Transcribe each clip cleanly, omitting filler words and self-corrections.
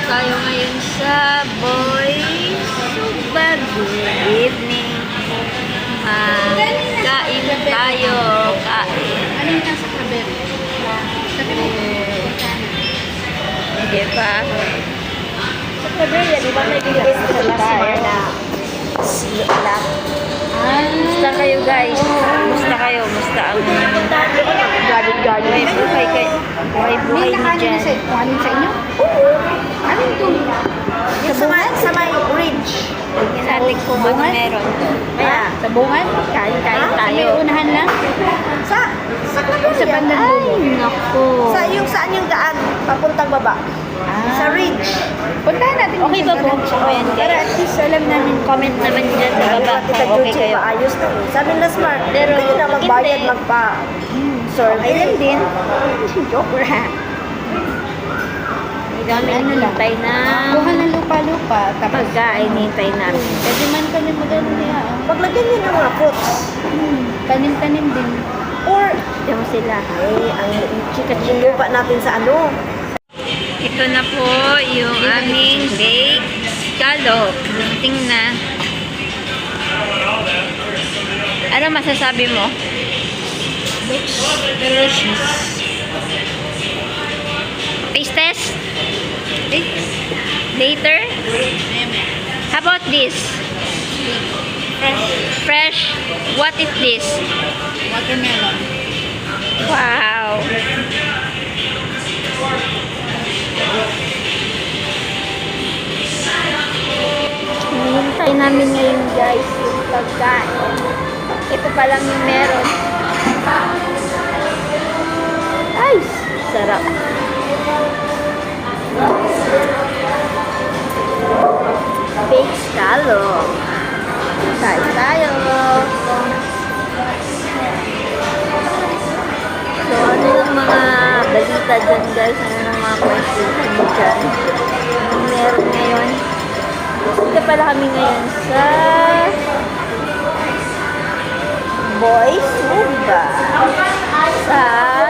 tayo ngayon sa Boys Super Good evening. Kain tayo. Kain. Ano yung nasa kaber? Sabi mo, Hindi pa. sa kaber yan, di ba may bilis sa tayo? Sila. Musta kayo guys? Musta kayo? Musta ang Garden. buhay kayo? Buhay niyo dyan. Kung alin sa inyo? Oo. Alin to? Sa may ridge. Tingnan natin kung ano meron doon. Kaya, sa bungan? Kain tayo. May unahan lang? Sa kaber Sa bandang dulo. Ay, naku. Saan yung daan papuntang baba? Sa ridge. Puntahan natin. Okay ba po? Ayan Para guys. at least alam namin. Comment naman dyan sa baba kung okay kayo. Ayos na eh. Sabi na smart. Pero, Hindi na magbayad, hindi. survey. Ayun din. Joke lang. Hindi kami naghihintay na Kuha ng lupa-lupa. Tapos, pagkain. Hintay namin. pwede man kami magano niya. Paglagyan nyo ng mga fruits. Tanim-tanim din. Or, Diyan mo sila. ang chika-chika lupa natin sa ano. Ito na po yung aming baked scallop. Tingnan. Ano masasabi mo? Delicious. Taste test? Later? How about this? Fresh. What is this? Watermelon. Wow. Hinihintay namin ngayon guys yung pagkain. Ito pa lang yung meron. Ay, sarap. Baked scallop. Kain tayo. So, ano yung mga balita dyan guys? Ano yung mga question mo dyan? Ano meron ngayon? Dito pala kami ngayon sa Boys Sugba.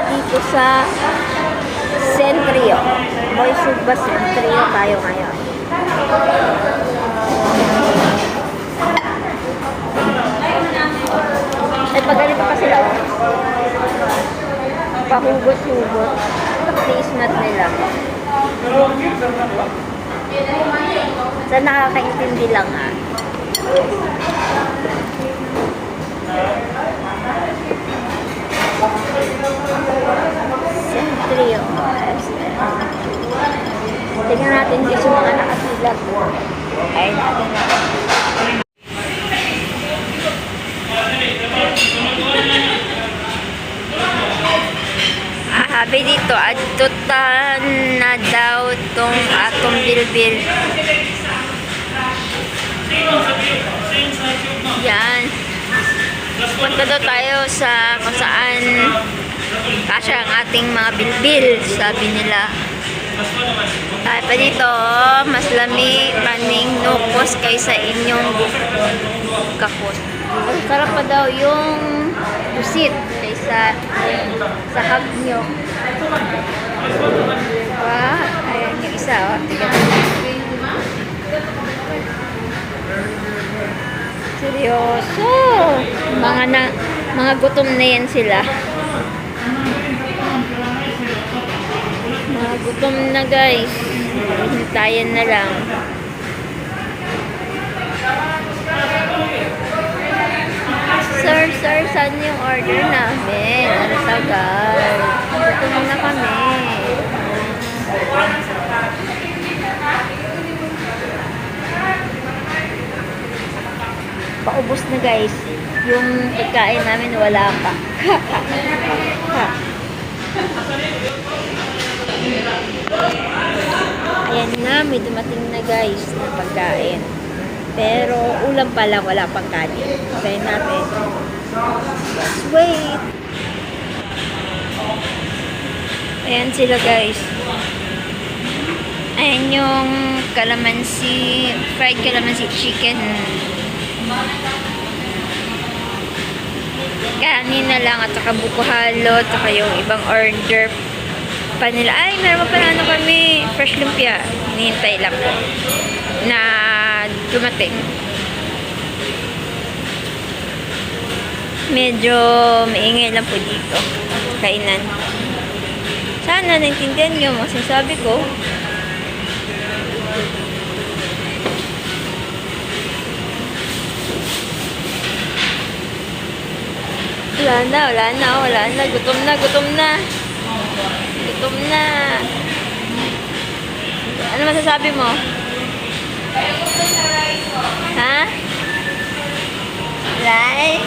Dito sa Centrio. Boys Sugba Centrio tayo ngayon. Ay, pagaling pa sila. Pahugot-hugot. Face mat nila. Sa nakakaintindi lang ha. Centrio. Tingnan natin dito yung mga nakasilag. Ayun natin na. Sabi dito, adutan na daw tong atong bilbil. Yan. Punta daw tayo sa kung saan kasya ang ating mga bilbil, sabi nila. Tayo pa dito, mas lami paning nukos kaysa inyong kakos. Mas sarap pa daw yung pusit kaysa sa hag nyo. Diba? Ayan yung isa, oh. Tignan. Seryoso. Mga gutom na yan sila. Mga gutom na guys. Hintayan na lang. Sir, saan yung order namin? Ano tagal? Gutom na kami. Paubos na guys. Yung pagkain namin wala pa. Ayan na, may dumating na guys na pagkain. Pero ulam pa lang, wala pang kanin. Try natin. Let's wait. Ayan sila guys. Ayan yung calamansi, fried calamansi chicken. Kanin na lang at saka buko halo at saka yung ibang order pa nila. Ay, meron pa na ano kami, fresh lumpia. Hinihintay lang po na dumating. Medyo maingay lang po dito. Kainan. Sana naintindihan nyo mga sinasabi ko. Wala na. Gutom na. Gutom na. Ano masasabi mo? Ha? Right?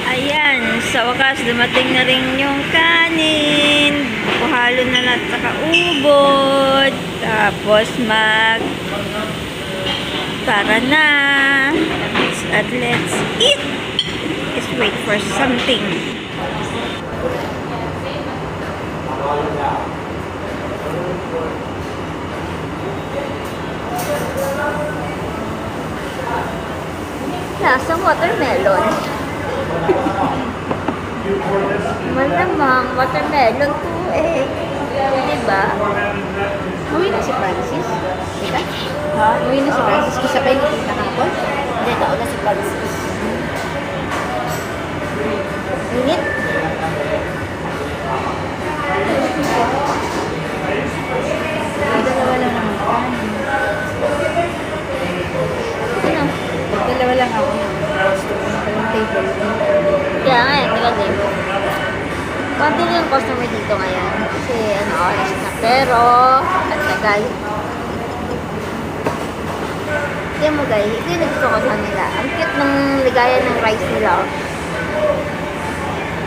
Ayan, sa wakas dumating na rin yung kanin. Puhalo na lahat sa kaubod. Tapos tara na. Let's eat. Let's wait for something. Lasang watermelon. Malamang watermelon to eh. Diba? Uwi na si Francis. Teka? Ha? Uwi na si Francis. Isa kayo nakita kahapon? Hindi, nauna si Francis. Init? Dalawa lang naman ako. Ano? Dalawa lang ako. Walang table. Kaya nga, tagal din. Konti lang yung customer dito ngayon. Kasi oras na. Pero, ang tagal. Tingnan mo guys, ito yung nagusto ko sa nila. Ang cute ng ligayan ng rice nila. Oh.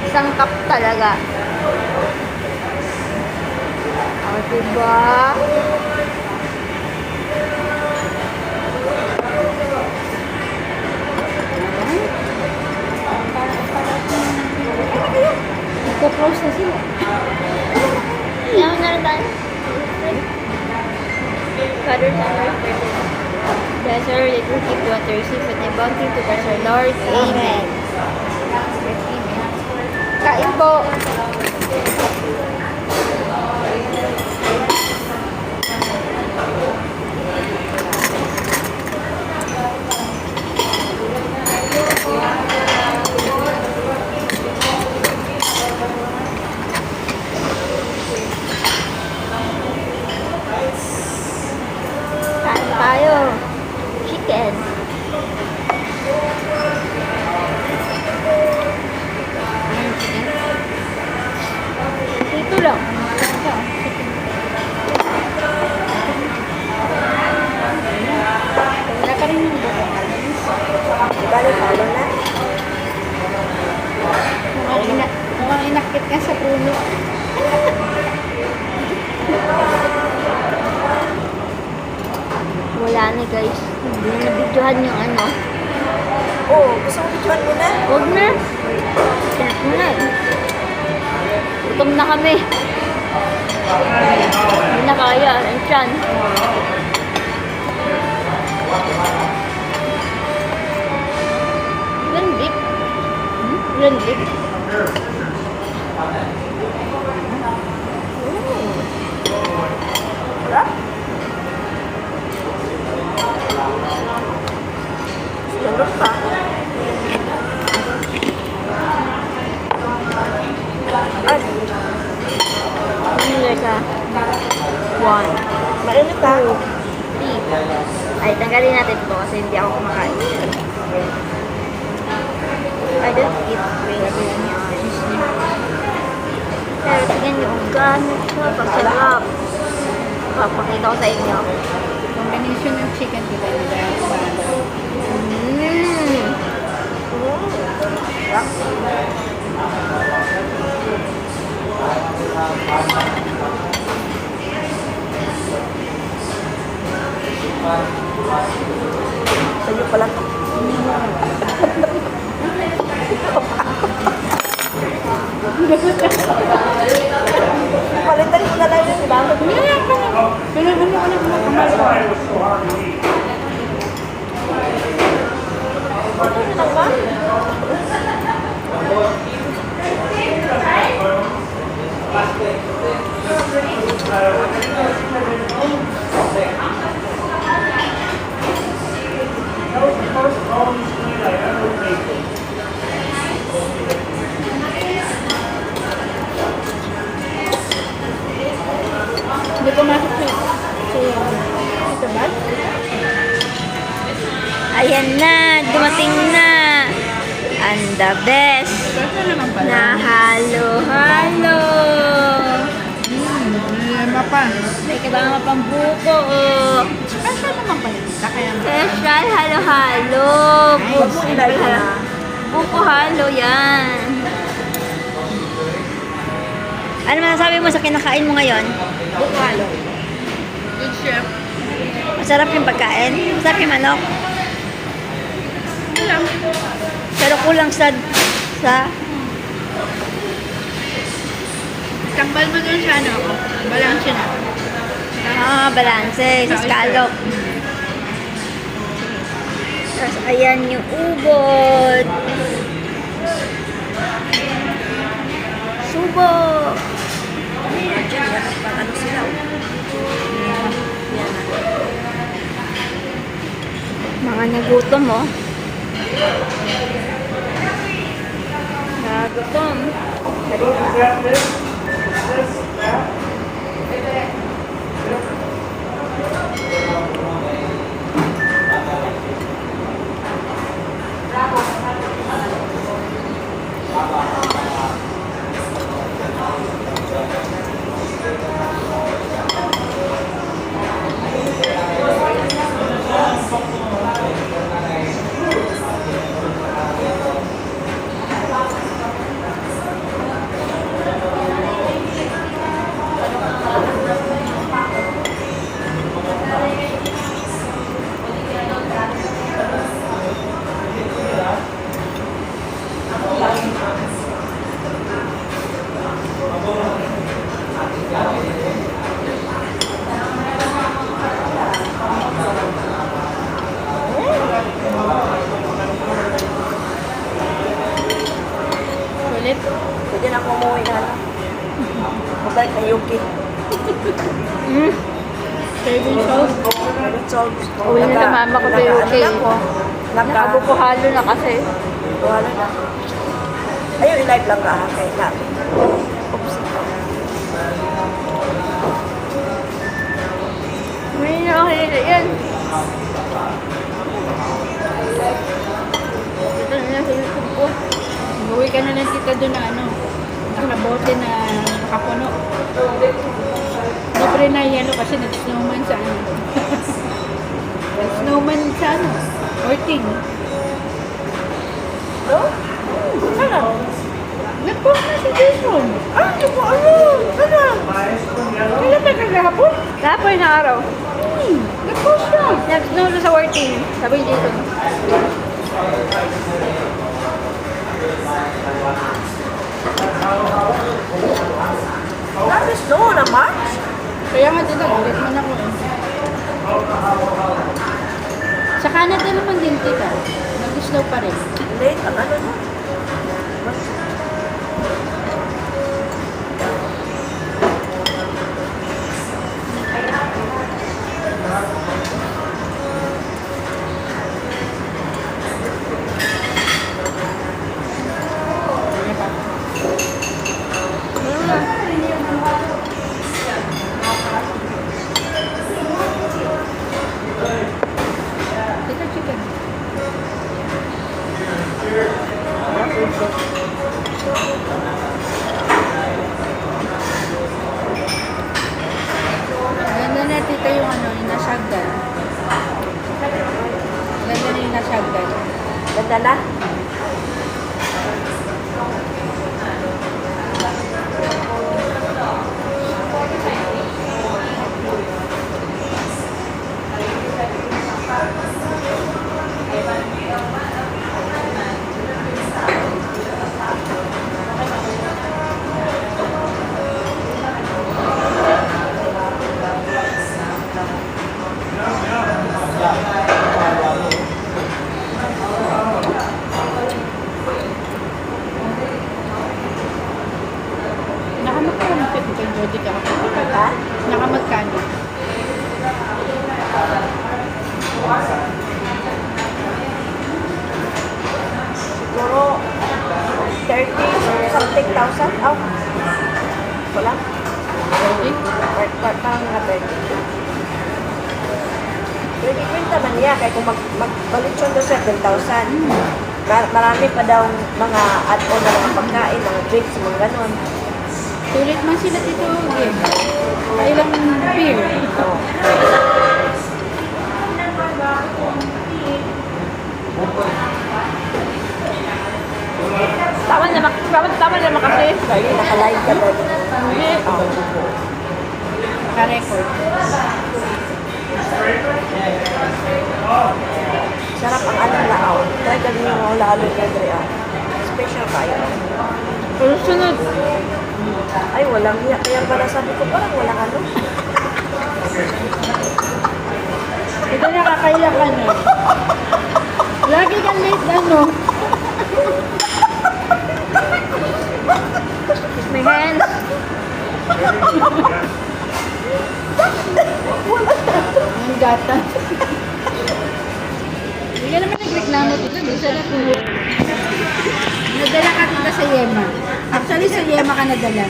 Isang cup talaga. O, diba? Nagko-close na sila. Yan na rin tayo. Father, Son, Lord, Spirit. Bless her, let her keep what they receive, and the bounty to bless our Lord. Amen. Kain po. Kain tayo. Chicken. Ito lang. Wala pa rin yung buko. Balik, halo na. Mukhang inakit ka sa puno. Wala na guys. Hindi na nabidyohan yung ano. Oo, gusto mo bituan mo na? Huwag na. Sarap mo na. Gutom na kami. Hindi na kaya. Ang tiyan. Landik. Landik. Sarap? Sarap pa. Ay, Ano ka? 1, mainit pa. 3. Ay, tanggalin natin ito kasi hindi ako kumakain. I don't eat green onions. Pero tingnan nyo, ang gano'n siya. Pasarap. Papakita ko sa inyo. Combination ng chicken kita nila. Mmm. Sarap. Sa'yo pala to. Palitan mo na lang yun, diba? Ayan na, dumating na. And the best Special naman pala. na halo-halo. Mapa. May kasama pang buko. Oh. Special naman pala. Kaya Special halo-halo. Buko, buko halo yan. Ano masasabi mo sa kinakain mo ngayon? buko halo. Good chef. Masarap yung pagkain? Masarap yung manok? Alam. Pero kulang sa Tambal mo dun sa ano. Balance na. balanse, sa scallop. Tapos ayan yung ubod. Subo. Ano sila? Mga nagutom, oh. Nagutom. Sulit. Pwede na ako umuwi na lang. Mabalik na Yuki. Serving sauce. Uwi na na mama ko sa UK. Nakabuko halo na kasi. Wala na. Ayun, i-live lang ka. Kaya natin. Oops. May nakakilala yan. Ito na sa YouTube ko. Uwi ka na lang tita doon na ano. Nakabote na nakapuno. Libre na yelo kasi nag-snowman sa ano. Nag-snowman sa ano. 14. Oh? Ano? Nag-post na si Jason. Ah, hindi ko alam. Ano? Kailan ba kagahapon? Kapoy na araw. Nag-post na. Nag-snow na sa working. Sabi ni Jason. That is snow na March? Kaya nga din ulit man ako. Sa Canada naman din tita. Nag-snow pa rin. Late ang ano na. Tita chicken. Ganda na tita yung ano, yung nasagdan. Ganda na yung nasagdan. Ganda na. Nakamagkano ka tita Jody ka? Ha? Nakamagkano? Siguro 30 something thousand. Oh. Wala. Jody? Parang mga 30. Pwede kwenta man niya, kaya kung magbalik siya doon sa 10,000. Marami pa daw mga add-on na mga pagkain, mga drinks, mga ganon. Sulit man sila dito. Game. Kailang beer. Oh. Tama naman kasi. Nakalive ka daw. Hindi. Naka-record. Sarap ang alam na ako. Try ka din yung lalo ka Drea. Special kayo. Pero sunod. Ay, walang hiya. Kaya pala sabi ko, parang walang ano. Ito nakakaiyak ka na. Lagi kang late ano. Kiss my hands. Ang gata. Hindi ka naman nagreklamo dito. Hindi siya na puno. Nadala ka dito sa Yema. Actually, sa Yema ka nadala.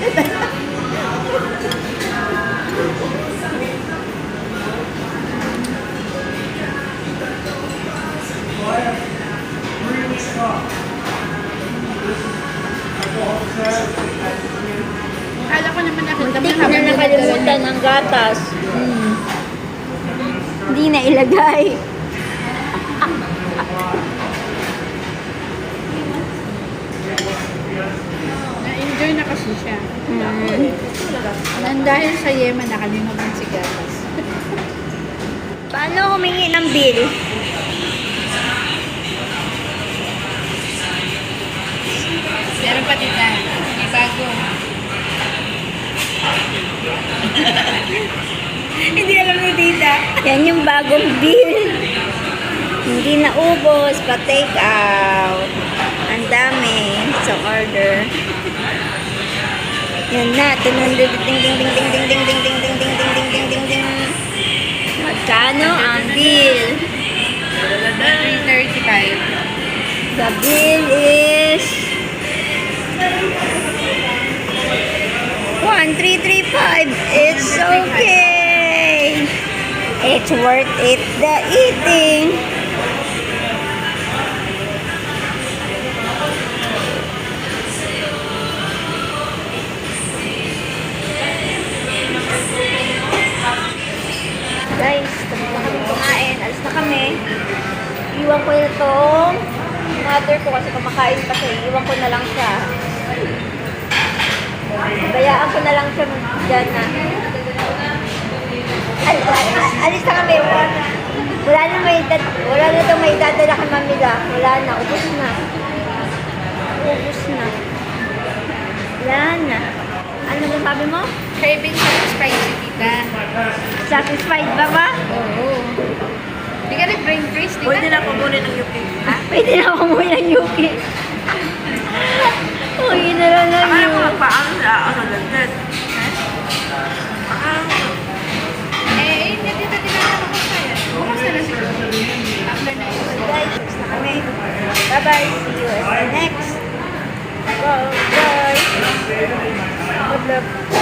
Akala ko naman nakita Hindi ko na nakalimutan ang gatas. Hindi na ilagay. Na-enjoy na kasi siya. Nang dahil sa Yema, nakalimutan si Gatas. Paano humingi ng bill? Meron pa tita. May bago. Hindi alam ni tita. Yan yung bagong bill. Hindi na ubos, pa-take out. Ang dami sa order. Yan na, tunong ding ding ding ding ding ding ding ding ding ding ding ding ding ding ding ding. Magkano ang bill? 335. The bill is 1335. It's okay. It's worth it the eating. Guys, tapos na kami kumain. Alis na kami. Iwan ko na itong mother ko kasi kumakain pa siya. Iwan ko na lang siya. Bayaan ko na lang siya dyan na. Alis na kami. Wala na daw may dadala kay Mamila. Wala na. Ubus na. Ubus na. Wala na. Ano ba sabi mo? Craving sa spicy tita. Satisfied ba ba? Oo. Hindi ka nag-brain freeze, tita? Pwede na kumunin ng yuki. Pwede na ako umuwi ng Yuki. Uwi na lang ng Akala ko Yuki. magpaano na ano lang din. Eh, hindi tita tinanong ko sa'yo. Bukas na lang siguro. After na yun. Guys, tapos na kami. Bye-bye. See you at the next. Bye. Bye. Good luck.